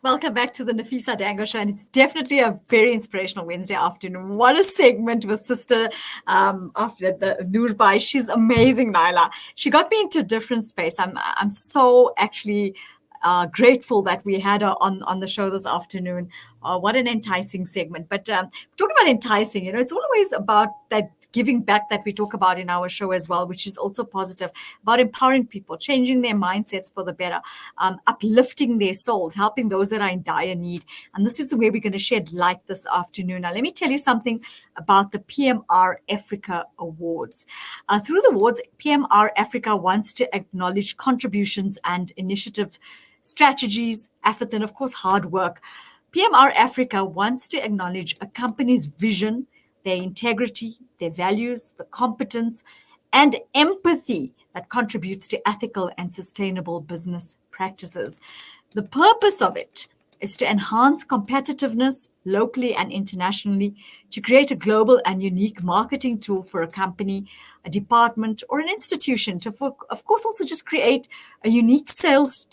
Welcome back to the Nafeesa Dangor Show, and it's definitely a very inspirational Wednesday afternoon. What a segment with Sister after the Noorbai. She's amazing, Naila. She got me into a different space. I'm so actually grateful that we had her on the show this afternoon. What an enticing segment. But talking about enticing, it's always about that giving back that we talk about in our show as well, which is also positive, about empowering people, changing their mindsets for the better, uplifting their souls, helping those that are in dire need. And this is the way we're going to shed light this afternoon. Now, let me tell you something about the PMR Africa Awards. Through the awards, PMR Africa wants to acknowledge contributions and initiative strategies, efforts, and of course, hard work. PMR Africa wants to acknowledge a company's vision, their integrity, their values, the competence, and empathy that contributes to ethical and sustainable business practices. The purpose of it is to enhance competitiveness locally and internationally, to create a global and unique marketing tool for a company, a department, or an institution, to, of course, also just create a unique sales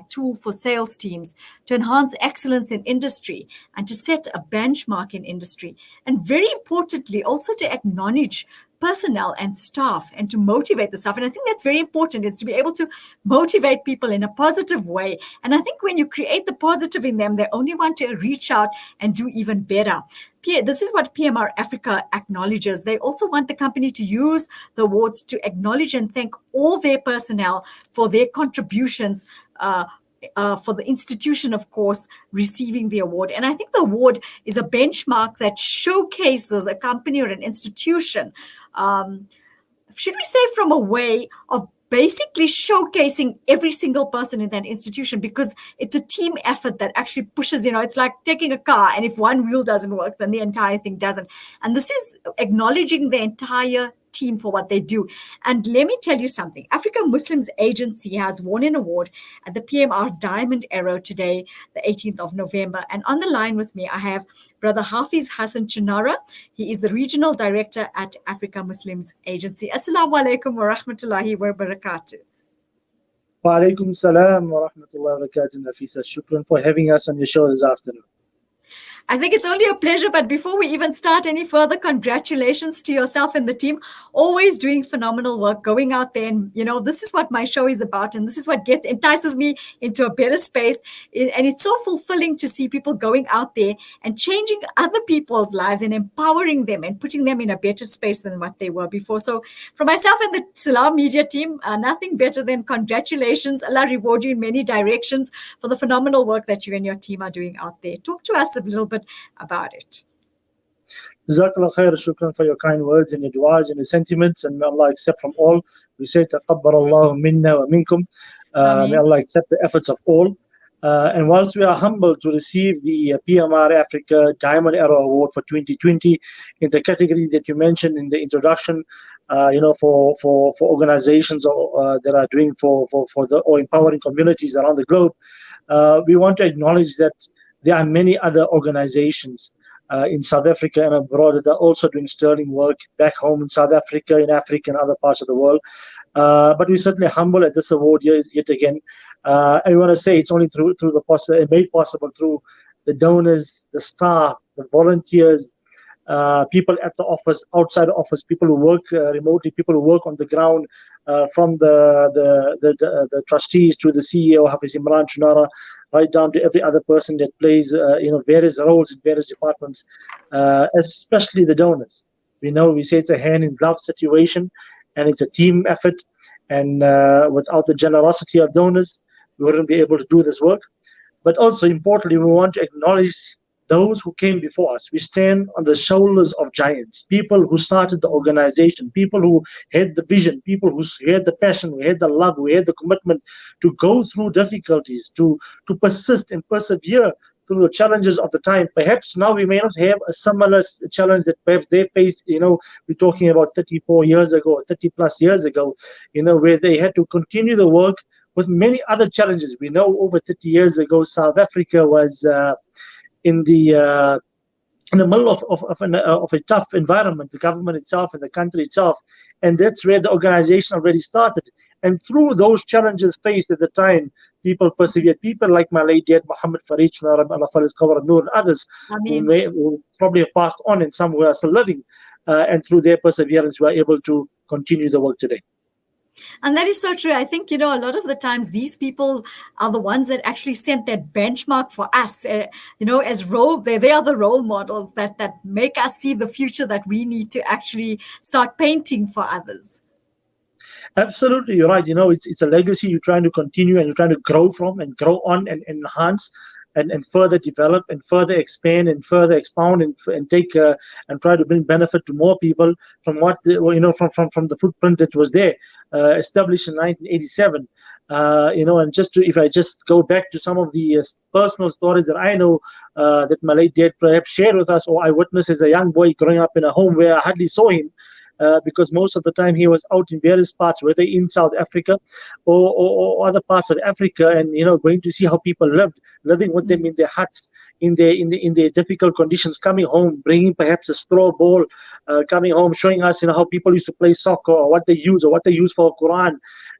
tool for sales teams, to enhance excellence in industry, and to set a benchmark in industry. And very importantly, also to acknowledge personnel and staff and to motivate the staff. And I think that's very important, is to be able to motivate people in a positive way. And I think when you create the positive in them, they only want to reach out and do even better. This is what PMR Africa acknowledges. They also want the company to use the awards to acknowledge and thank all their personnel for their contributions, for the institution, of course, receiving the award. And I think the award is a benchmark that showcases a company or an institution, should we say, from a way of basically showcasing every single person in that institution, because it's a team effort that actually pushes, it's like taking a car, and if one wheel doesn't work, then the entire thing doesn't. And this is acknowledging the entire team for what they do. And let me tell you something. Africa Muslims Agency has won an award at the PMR Diamond Arrow today, the 18th of November. And on the line with me, I have Brother Hafiz Hassan Choonara. He is the Regional Director at Africa Muslims Agency. Assalamu alaikum wa rahmatullahi wa barakatuh. Wa alaikum salam wa rahmatullahi wa barakatuh, Nafeesa. Shukran for having us on your show this afternoon. I think it's only a pleasure, but before we even start any further, congratulations to yourself and the team. Always doing phenomenal work, going out there, and this is what my show is about, and this is what entices me into a better space. And it's so fulfilling to see people going out there and changing other people's lives and empowering them and putting them in a better space than what they were before. So for myself and the Salam Media team, nothing better than congratulations. Allah reward you in many directions for the phenomenal work that you and your team are doing out there. Talk to us a little bit about it. Jazakallah khair, shukran for your kind words and your du'as and your sentiments, and may Allah accept from all. We say taqabbal Allahu minna wa minkum. May Allah accept the efforts of all. And whilst we are humbled to receive the PMR Africa Diamond Arrow Award for 2020 in the category that you mentioned in the introduction, for organizations that are doing or empowering communities around the globe, we want to acknowledge that there are many other organizations in South Africa and abroad that are also doing sterling work back home in South Africa, in Africa, and other parts of the world. But we're certainly humble at this award yet again. And we want to say it's only through made possible through the donors, the staff, the volunteers, people at the office, outside the office, people who work remotely, people who work on the ground, from the trustees to the CEO, Hafiz Hassan Choonara, right down to every other person that plays various roles in various departments, especially the donors. We say it's a hand-in-glove situation, and it's a team effort, and without the generosity of donors, we wouldn't be able to do this work. But also importantly, we want to acknowledge those who came before us. We stand on the shoulders of giants, people who started the organization, people who had the vision, people who had the passion, who had the love, who had the commitment to go through difficulties, to persist and persevere through the challenges of the time. Perhaps now we may not have a similar challenge that perhaps they faced, we're talking about 34 years ago, or 30 plus years ago, where they had to continue the work with many other challenges. We know over 30 years ago, South Africa was in the in the middle of a tough environment, the government itself and the country itself. And that's where the organization already started. And through those challenges faced at the time, people persevered. People like my late dad, Muhammad Farid Choonara, and others who probably have passed on, and some who are still living. And through their perseverance, we are able to continue the work today. And that is so true. I think, a lot of the times these people are the ones that actually set that benchmark for us, as they are the role models that make us see the future that we need to actually start painting for others. Absolutely, you're right. It's a legacy you're trying to continue, and you're trying to grow from and grow on and enhance and further develop and further expand and further expound and take and try to bring benefit to more people from what from the footprint that was there, established in 1987. And if I just go back to some of the personal stories that I know that my late dad perhaps shared with us, or I witnessed as a young boy growing up in a home where I hardly saw him. Because most of the time he was out in various parts, whether in South Africa or other parts of Africa, and going to see how people living with them in their huts, in their difficult conditions, coming home, bringing perhaps a straw ball, coming home, showing us how people used to play soccer, or what they use for Quran,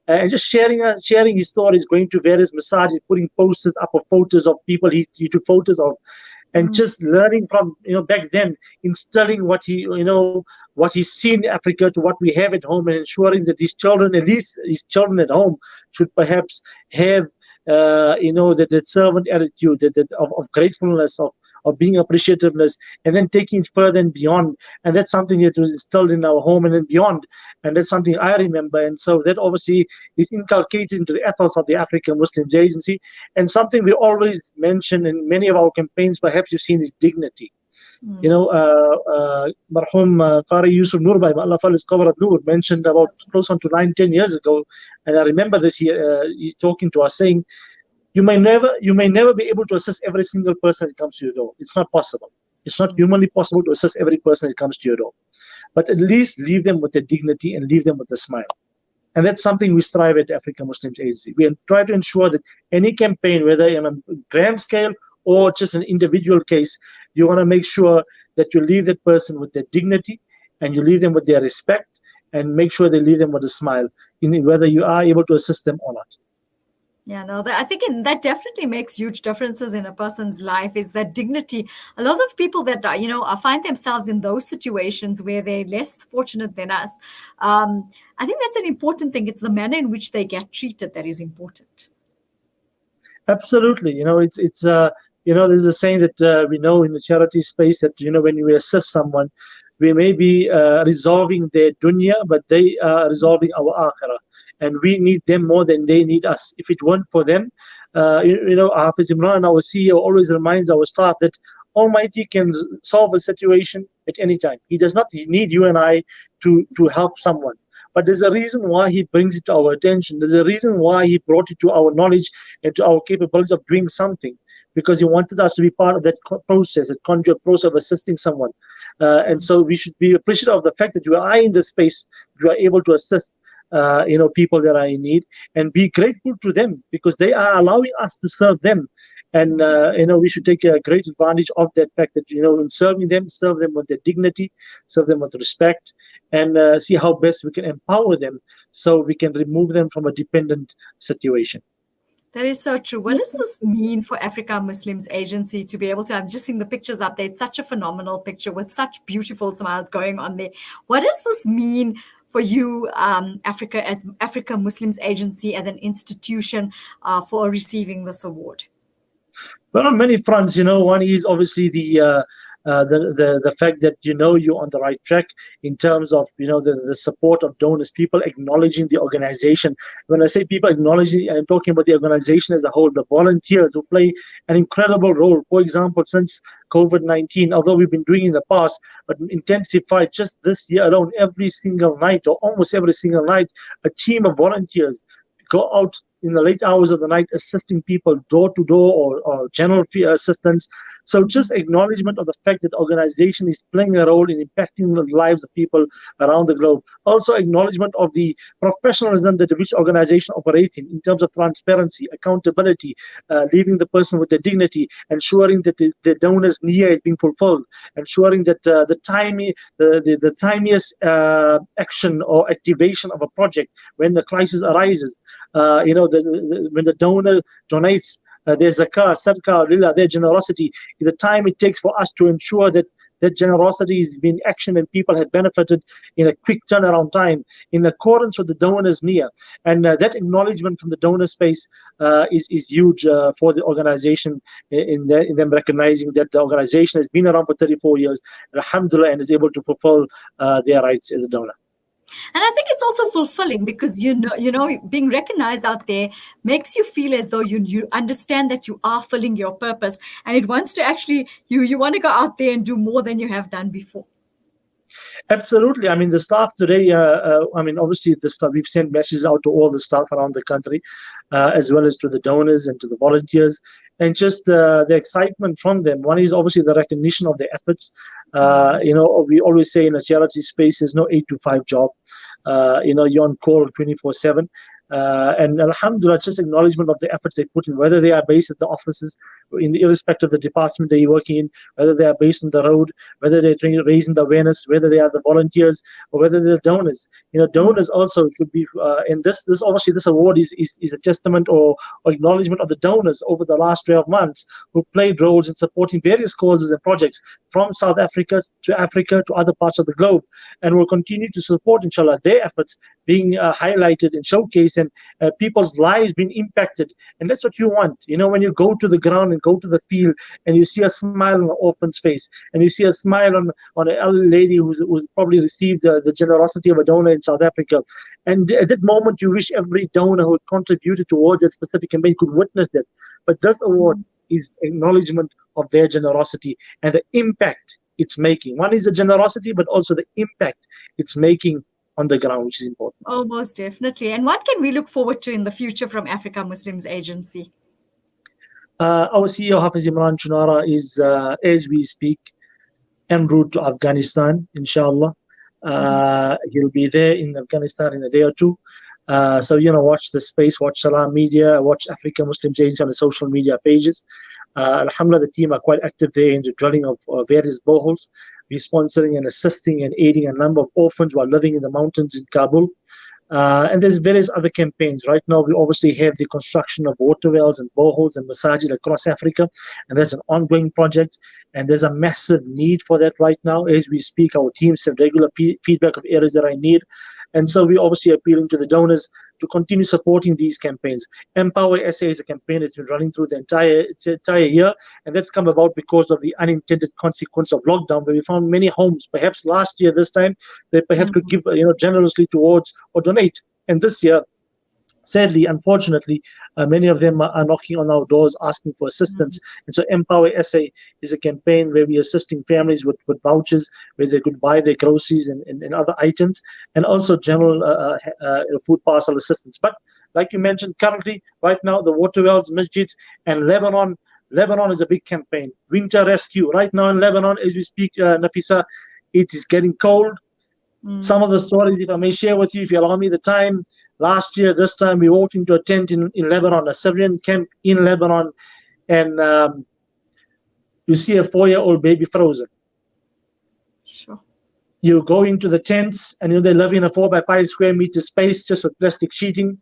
and just sharing his stories, going to various massages, putting posters up of photos of people he took photos of. And just learning from back then, instilling what he's seen in Africa to what we have at home, and ensuring that his children, at least his children at home, should perhaps have that servant attitude, of gratefulness, of being appreciativeness, and then taking it further and beyond. And that's something that was instilled in our home and then beyond. And that's something I remember. And so that obviously is inculcated into the ethos of the African Muslims Agency. And something we always mention in many of our campaigns, perhaps you've seen, is dignity. Marhum Qari Yusuf Nurbai, Allah Fal Qabr Nur, mentioned about close on to 9-10 years ago, and I remember this year talking to us, saying, you may never be able to assist every single person that comes to your door. It's not possible. It's not humanly possible to assist every person that comes to your door. But at least leave them with their dignity and leave them with a smile. And that's something we strive at African Muslims Agency. We try to ensure that any campaign, whether on a grand scale or just an individual case, you want to make sure that you leave that person with their dignity, and you leave them with their respect, and make sure they leave them with a smile, whether you are able to assist them or not. Yeah, no, I think that definitely makes huge differences in a person's life, is that dignity. A lot of people that, find themselves in those situations where they're less fortunate than us. I think that's an important thing. It's the manner in which they get treated that is important. Absolutely. It's there's a saying that we know in the charity space that, when we assist someone, we may be resolving their dunya, but they are resolving our akhirah. And we need them more than they need us. If it weren't for them, Hafiz Imran, our CEO, always reminds our staff that Almighty can solve a situation at any time. He does not need you and I to help someone. But there's a reason why he brings it to our attention. There's a reason why he brought it to our knowledge and to our capabilities of doing something, because he wanted us to be part of that process, that conjure process of assisting someone. And so we should be appreciative of the fact that you are in this space, you are able to assist people that are in need, and be grateful to them, because they are allowing us to serve them. And we should take a great advantage of that fact that, in serving them, serve them with their dignity, serve them with respect, and see how best we can empower them so we can remove them from a dependent situation. That is so true. What does this mean for Africa Muslims Agency to be able to, I've just seen the pictures up there, it's such a phenomenal picture with such beautiful smiles going on there. What does this mean for you, Africa Muslims Agency as an institution for receiving this award? Well, on many fronts, one is obviously the fact that you're on the right track in terms of the support of donors, people acknowledging the organization. When I say people acknowledging, I'm talking about the organization as a whole, the volunteers who play an incredible role. For example, since COVID-19, although we've been doing it in the past, but intensified just this year alone, every single night or almost every single night, a team of volunteers go out in the late hours of the night assisting people door to door, or general assistance, So just acknowledgement of the fact that the organization is playing a role in impacting the lives of people around the globe. Also acknowledgement of the professionalism that which organization operates in terms of transparency, accountability, leaving the person with their dignity, ensuring that the donor's niyyah is being fulfilled, ensuring that the timiest action or activation of a project when the crisis arises, when the donor donates their zakah, sadaqah, lillah, their generosity, the time it takes for us to ensure that that generosity is being actioned and people have benefited in a quick turnaround time in accordance with the donor's niyyah. And that acknowledgement from the donor space is huge for the organization in them recognizing that the organization has been around for 34 years, alhamdulillah, and is able to fulfill their rights as a donor. And I think it's also fulfilling because being recognized out there makes you feel as though you understand that you are fulfilling your purpose, and it wants to actually you want to go out there and do more than you have done before. Absolutely. I mean, the staff today, obviously the staff, we've sent messages out to all the staff around the country, as well as to the donors and to the volunteers, and just the excitement from them. One is obviously the recognition of their efforts. We always say in a charity space, there's no 8 to 5 job. You're on call 24/7. And alhamdulillah, just acknowledgement of the efforts they put in, whether they are based at the offices, irrespective of the department they're working in, whether they are based on the road, whether they're raising the awareness, whether they are the volunteers, or whether they're donors. Donors also should be, and this obviously this award is a testament or acknowledgement of the donors over the last 12 months who played roles in supporting various causes and projects from South Africa to other parts of the globe, and will continue to support, inshallah, their efforts being highlighted and showcased, and people's lives being impacted. And that's what you want. When you go to the ground and go to the field and you see a smile on an orphan's face, and you see a smile on an elderly lady who's probably received the generosity of a donor in South Africa, and at that moment you wish every donor who had contributed towards that specific campaign could witness that. But this award is acknowledgement of their generosity and the impact it's making. One is the generosity, but also the impact it's making on the ground, which is important. Oh, most definitely. And what can we look forward to in the future from Africa Muslims Agency? Our CEO, Hafiz Hassan Choonara, is, as we speak, en route to Afghanistan, inshallah. He'll be there in Afghanistan in a day or two. So, watch the space, watch Salam Media, watch Africa Muslims Agency on the social media pages. Alhamdulillah, the team are quite active there in the drilling of various boreholes. We're sponsoring and assisting and aiding a number of orphans who are living in the mountains in Kabul. And there's various other campaigns. Right now, we obviously have the construction of water wells and boreholes and masajid across Africa, and that's an ongoing project. And there's a massive need for that right now. As we speak, our teams have regular feedback of areas that are in need. And so we're obviously appealing to the donors to continue supporting these campaigns. Empower SA is a campaign that's been running through the entire year, and that's come about because of the unintended consequence of lockdown, where we found many homes, perhaps last year, this time, they perhaps could give generously towards or donate. And this year, sadly, unfortunately, many of them are knocking on our doors asking for assistance. And so Empower SA is a campaign where we're assisting families with vouchers, where they could buy their groceries and other items, and also general food parcel assistance. But like you mentioned, currently, right now, the water wells, masjids, and Lebanon is a big campaign. Winter rescue. Right now in Lebanon, as we speak, Nafeesa, it is getting cold. Some of the stories, if I may share with you, if you allow me the time, last year, this time, we walked into a tent in Lebanon, a Syrian camp in Lebanon, and you see a 4-year-old baby frozen. Sure. You go into the tents, and they live in a 4 by 5 square meter space just with plastic sheeting.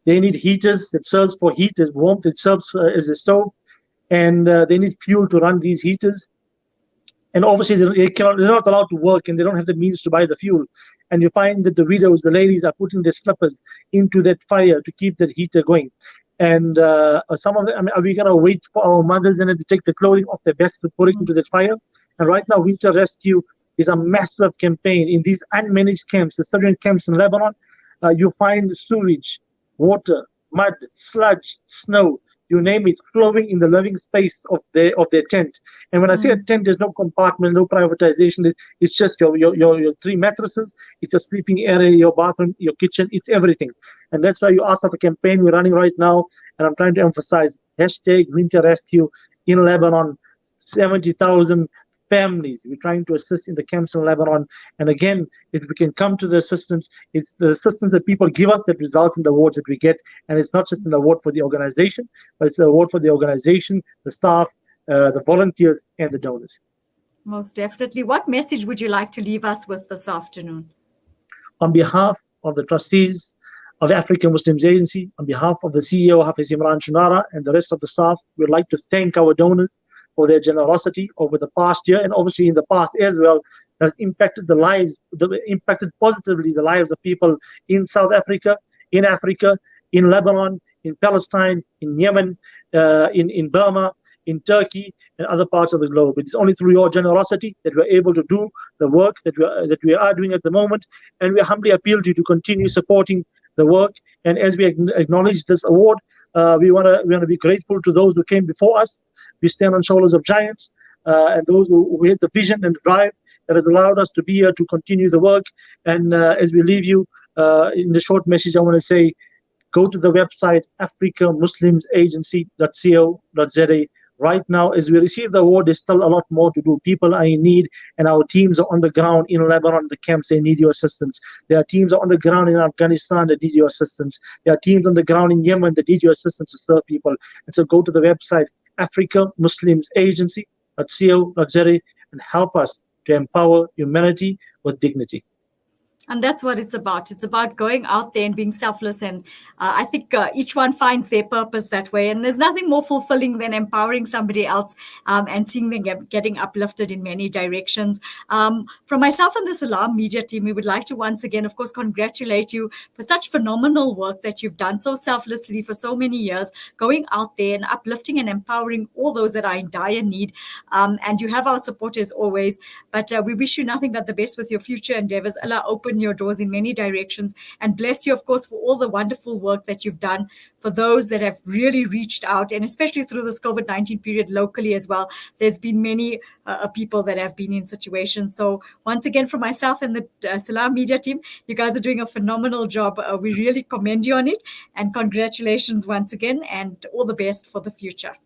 They need heaters that serves for heat, as warmth, it serves as a stove, and they need fuel to run these heaters. And obviously, they're not allowed to work, and they don't have the means to buy the fuel. And you find that the widows, the ladies, are putting their slippers into that fire to keep that heater going. And some of them, are we going to wait for our mothers and to take the clothing off their backs to put it into that fire? And right now, Winter Rescue is a massive campaign in these unmanaged camps, the Syrian camps in Lebanon. You find sewage, water, mud, sludge, snow, you name it, flowing in the living space of their tent. And when I say a tent, there's no compartment, no privatization. It's just your 3 mattresses, it's your sleeping area, your bathroom, your kitchen, it's everything. And that's why you asked of a campaign we're running right now, and I'm trying to emphasize #Winter Rescue in Lebanon. 70,000 families we're trying to assist in the camps in Lebanon. And again, if we can come to the assistance, it's the assistance that people give us that results in the awards that we get. And it's not just an award for the organization, but it's an award for the organization, the staff, the volunteers, and the donors. Most definitely. What message would you like to leave us with this afternoon? On behalf of the trustees of the African Muslims Agency, on behalf of the CEO, Hafiz Hassan Choonara, and the rest of the staff, we'd like to thank our donors for their generosity over the past year, and obviously in the past as well, that has impacted impacted positively the lives of people in South Africa, in Africa, in Lebanon, in Palestine, in Yemen, in Burma, in Turkey, and other parts of the globe. It's only through your generosity that we're able to do the work that we are doing at the moment, and we humbly appeal to you to continue supporting the work. And as we acknowledge this award, we want to be grateful to those who came before us. We stand on shoulders of giants, and those who had the vision and the drive that has allowed us to be here to continue the work. And as we leave you, in the short message, I want to say, go to the website africamuslimsagency.co.za. Right now, as we receive the award, there's still a lot more to do. People are in need, and our teams are on the ground in Lebanon, the camps, they need your assistance. There are teams on the ground in Afghanistan that need your assistance. There are teams on the ground in Yemen that need your assistance to serve people. And so go to the website, africamuslimsagency.co.za, and help us to empower humanity with dignity. And that's what it's about. It's about going out there and being selfless. And I think each one finds their purpose that way. And there's nothing more fulfilling than empowering somebody else and seeing them getting uplifted in many directions. From myself and the Salam Media team, we would like to once again, of course, congratulate you for such phenomenal work that you've done so selflessly for so many years, going out there and uplifting and empowering all those that are in dire need. And you have our support as always. But we wish you nothing but the best with your future endeavors. Allah open your doors in many directions and bless you, of course, for all the wonderful work that you've done for those that have really reached out, and especially through this COVID-19 period locally as well. There's been many people that have been in situations. So once again, from myself and the Salam Media team, you guys are doing a phenomenal job. We really commend you on it, and congratulations once again, and all the best for the future.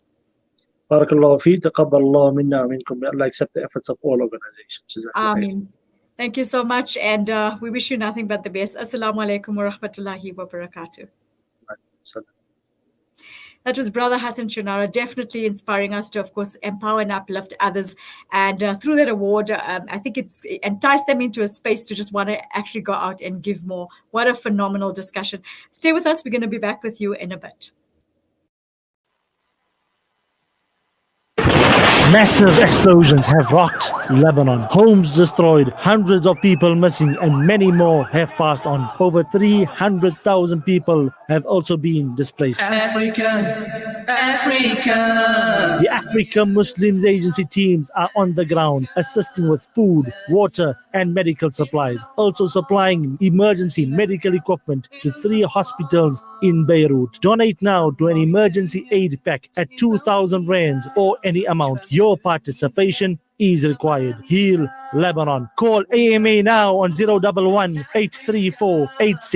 Barakallahu fi, taqabbalallahu minna wa minkum. May Allah accept the efforts of all organizations. Ameen. Thank you so much, and we wish you nothing but the best. Assalamu alaikum wa rahmatullahi wa barakatuh. That was Brother Hassan Choonara, definitely inspiring us to, of course, empower and uplift others. And through that award, I think it's enticed them into a space to just want to actually go out and give more. What a phenomenal discussion. Stay with us. We're going to be back with you in a bit. Massive explosions have rocked Lebanon. Homes destroyed, hundreds of people missing, and many more have passed on. Over 300,000 people have also been displaced. Africa. The Africa Muslims Agency teams are on the ground, assisting with food, water, and medical supplies. Also supplying emergency medical equipment to 3 hospitals in Beirut. Donate now to an emergency aid pack at 2,000 rands or any amount. Your participation is required. Heal Lebanon. Call AMA now on 011 834 86